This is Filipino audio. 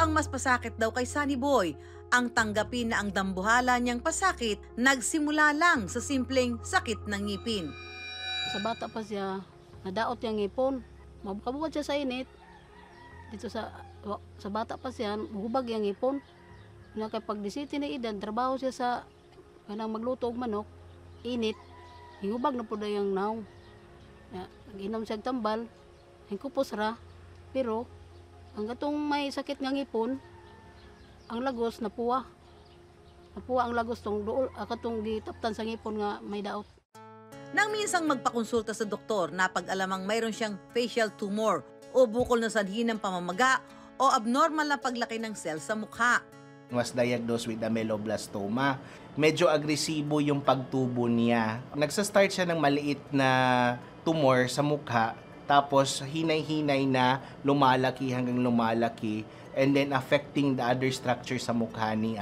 ang mas pasakit daw kay Sunny Boy, ang tanggapin na ang dambuhala niyang pasakit nagsimula lang sa simpleng sakit ng ngipin. Sa bata pa siya, nadaot yung ngipon. Makabuhat siya sa init. Dito sa bata pa siya, hubag yung ngipon. Kapag 17 na edad, trabaho siya sa kanang magluto og manok, init, hihubag na po na yung naw. Nag-inom siya tambal, hingkupos ra, pero ang gatong may sakit nga ngipon, ang lagos napuwa. Napuwa ang lagos tong duol, akatong gitaptan sa ngipon nga may daot. Nang minsang magpakonsulta sa doktor, napag-alamang mayroon siyang facial tumor o bukol na sanhi ng pamamaga o abnormal na paglaki ng cell sa mukha. Was diagnosed with ameloblastoma. Medyo agresibo yung pagtubo niya. Nagsa-start siya ng maliit na tumor sa mukha, tapos hinay-hinay na lumalaki hanggang lumalaki, and then affecting the other structure sa mukha ni